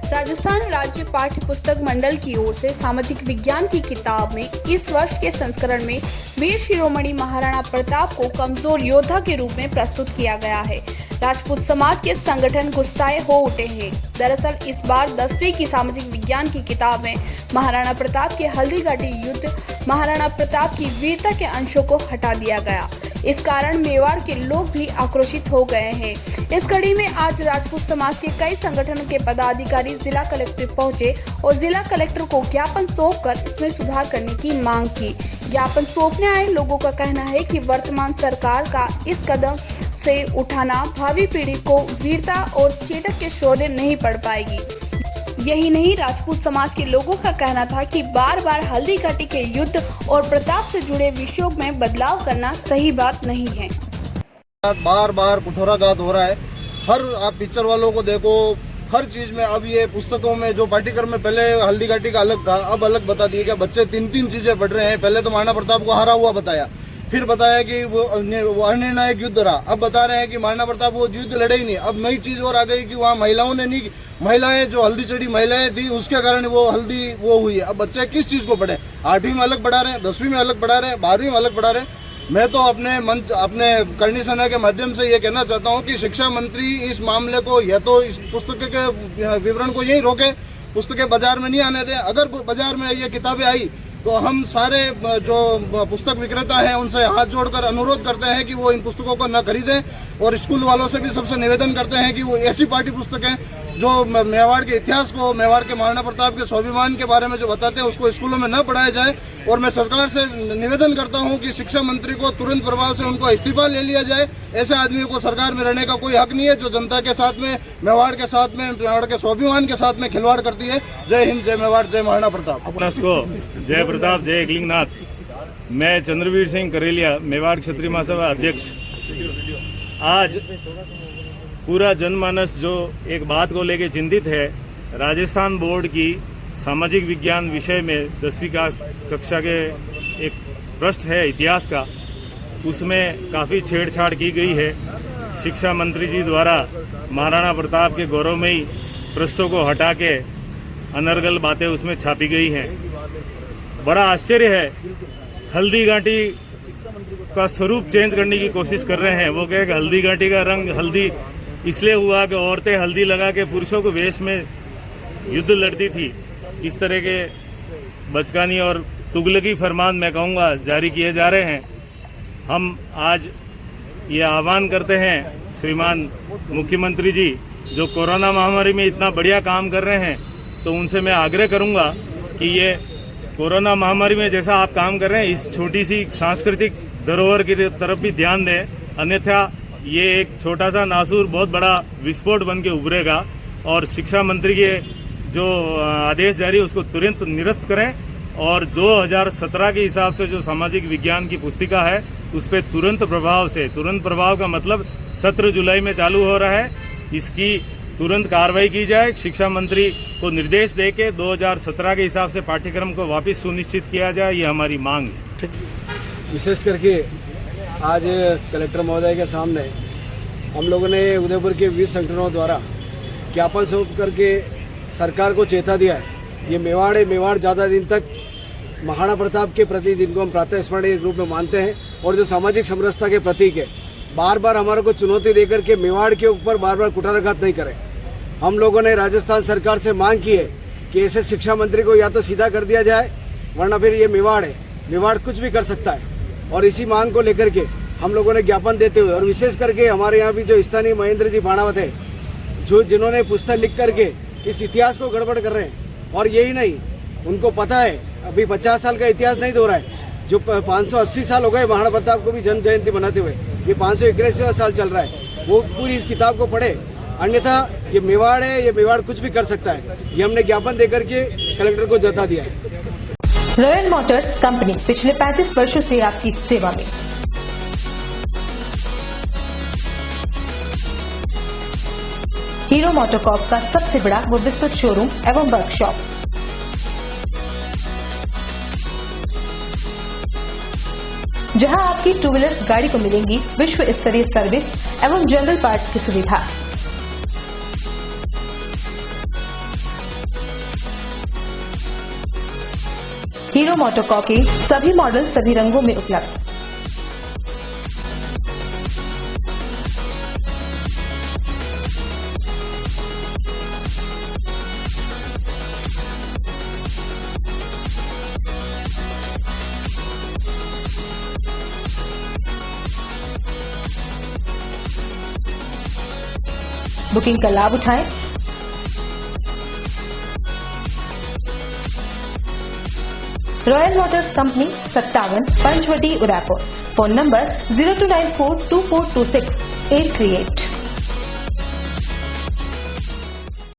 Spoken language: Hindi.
राजस्थान राज्य पाठ्य पुस्तक मंडल की ओर से सामाजिक विज्ञान की किताब में इस वर्ष के संस्करण में वीर शिरोमणि महाराणा प्रताप को कमजोर योद्धा के रूप में प्रस्तुत किया गया है। राजपूत समाज के संगठन गुस्साए हो उठे हैं। दरअसल इस बार 10वीं की सामाजिक विज्ञान की किताब में महाराणा प्रताप के हल्दीघाटी युद्ध, महाराणा प्रताप की वीरता के अंशों को हटा दिया गया। इस कारण मेवाड़ के लोग भी आक्रोशित हो गए हैं। इस कड़ी में आज राजपूत समाज के कई संगठनों के पदाधिकारी जिला कलेक्टर पहुंचे और जिला कलेक्टर को ज्ञापन सौंपकर इसमें सुधार करने की मांग की। ज्ञापन सौंपने आए लोगों का कहना है कि वर्तमान सरकार का इस कदम से उठाना भावी पीढ़ी को वीरता और चेतक के शौर्य नहीं पड़ पाएगी। यही नहीं, राजपूत समाज के लोगों का कहना था कि बार बार हल्दीघाटी के युद्ध और प्रताप से जुड़े विषयों में बदलाव करना सही बात नहीं है। बार बार कुठोराघात हो रहा है। हर आप पिक्चर वालों को देखो, हर चीज में अब ये पुस्तकों में जो पाठ्यक्रम में पहले हल्दीघाटी का अलग था, अब अलग बता दिए। क्या बच्चे तीन चीजें पढ़ रहे हैं। पहले तो महाराणा प्रताप को हारा हुआ बताया, फिर बताया कि वो अनिर्णायक युद्ध रहा, अब बता रहे हैं कि महाराणा प्रताप वो युद्ध लड़े ही नहीं। अब नई चीज और आ गई कि वहाँ महिलाओं ने नहीं, महिलाएं जो हल्दी चढ़ी महिलाएं थी उसके कारण वो हल्दी वो हुई है। अब बच्चे किस चीज को पढ़े? 8वीं में अलग पढ़ा रहे हैं, 10वीं में अलग पढ़ा रहे हैं, 12वीं में अलग पढ़ा रहे हैं। मैं तो अपने करनी सेना के माध्यम से ये कहना चाहता हूँ कि शिक्षा मंत्री इस मामले को या तो इस पुस्तक के विवरण को यही रोके, पुस्तकें बाजार में नहीं आने दें। अगर बाजार में ये किताबें आई तो हम सारे जो पुस्तक विक्रेता हैं उनसे हाथ जोड़कर अनुरोध करते हैं कि वो इन पुस्तकों को न खरीदें। और स्कूल वालों से भी सबसे निवेदन करते हैं कि वो ऐसी पाठ्य पुस्तकें जो मेवाड़ के इतिहास को, मेवाड़ के महाराणा प्रताप के स्वाभिमान के बारे में जो बताते हैं उसको स्कूलों में न पढ़ाया जाए। और मैं सरकार से निवेदन करता हूं कि शिक्षा मंत्री को तुरंत प्रभाव से उनको इस्तीफा ले लिया जाए। ऐसे आदमियों को सरकार में रहने का कोई हक नहीं है जो जनता के साथ में, मेवाड़ के साथ में, मेवाड़ के स्वाभिमान के साथ में खिलवाड़ करती है। जय हिंद, जय मेवाड़, जय महाराणा प्रताप। जय प्रताप, जय एकलिंगनाथ। मैं चंद्रवीर सिंह करेलिया, मेवाड़ क्षत्रिय महासभा अध्यक्ष। आज पूरा जनमानस जो एक बात को लेकर चिंतित है, राजस्थान बोर्ड की सामाजिक विज्ञान विषय में 10वीं कक्षा के एक पृष्ठ है इतिहास का, उसमें काफ़ी छेड़छाड़ की गई है। शिक्षा मंत्री जी द्वारा महाराणा प्रताप के गौरवमयी पृष्ठों को हटा के अनर्गल बातें उसमें छापी गई हैं। बड़ा आश्चर्य है, हल्दीघाटी का स्वरूप चेंज करने की कोशिश कर रहे हैं। वो कहे कि हल्दीघाटी का रंग हल्दी इसलिए हुआ कि औरतें हल्दी लगा के पुरुषों को वेश में युद्ध लड़ती थी। इस तरह के बचकानी और तुगलकी फरमान मैं कहूँगा जारी किए जा रहे हैं। हम आज ये आह्वान करते हैं श्रीमान मुख्यमंत्री जी जो कोरोना महामारी में इतना बढ़िया काम कर रहे हैं, तो उनसे मैं आग्रह करूँगा कि ये कोरोना महामारी में जैसा आप काम कर रहे हैं इस छोटी सी सांस्कृतिक धरोहर की तरफ भी ध्यान दें, अन्यथा ये एक छोटा सा नासूर बहुत बड़ा विस्फोट बन के उभरेगा। और शिक्षा मंत्री के जो आदेश जारी उसको तुरंत निरस्त करें और 2017 के हिसाब से जो सामाजिक विज्ञान की पुस्तिका है उस पर तुरंत प्रभाव का मतलब 17 जुलाई में चालू हो रहा है, इसकी तुरंत कार्रवाई की जाए। शिक्षा मंत्री को निर्देश देके 2017 के हिसाब से पाठ्यक्रम को वापस सुनिश्चित किया जाए, ये हमारी मांग है। विशेष करके आज कलेक्टर महोदय के सामने हम लोगों ने उदयपुर के 20 संगठनों द्वारा ज्ञापन सौंप करके सरकार को चेता दिया है। ये मेवाड़ ज़्यादा दिन तक महाराणा प्रताप के प्रति, जिनको हम प्रातः स्मरणीय रूप में मानते हैं और जो सामाजिक समरसता के प्रतीक है, बार बार हमारे को चुनौती देकर के मेवाड़ के ऊपर बार बार कुठाराघात नहीं करें। हम लोगों ने राजस्थान सरकार से मांग की है कि ऐसे शिक्षा मंत्री को या तो सीधा कर दिया जाए, वरना फिर ये मेवाड़ है, मेवाड़ कुछ भी कर सकता है। और इसी मांग को लेकर के हम लोगों ने ज्ञापन देते हुए, और विशेष करके हमारे यहाँ भी जो स्थानीय महेंद्र जी भाणावत है, जिन्होंने पुस्तक लिख करके इस इतिहास को गड़बड़ कर रहे हैं। और यही नहीं, उनको पता है अभी 50 साल का इतिहास नहीं दोहरा है, जो 580 साल हो गए महाराणा प्रताप को भी जन्म जयंती बनाते हुए, ये 581वां साल चल रहा है। वो पूरी इस किताब को पढ़े, अन्यथा ये मेवाड़ है, ये मेवाड़ कुछ भी कर सकता है। ये हमने ज्ञापन देकर के कलेक्टर को जता दिया है। रॉयल मोटर्स कंपनी पिछले 35 वर्षों से आपकी सेवा में। हीरो मोटोकॉर्प का सबसे बड़ा व विस्तृत शोरूम एवं वर्कशॉप, जहां आपकी 2 व्हीलर गाड़ी को मिलेंगी विश्व स्तरीय सर्विस एवं जनरल पार्ट्स की सुविधा। हीरो मोटोकॉर्प के सभी मॉडल सभी रंगों में उपलब्ध। बुकिंग का लाभ उठाएं। Royal motors company 57 Panchvati Udaipur. Phone number 02942426 838।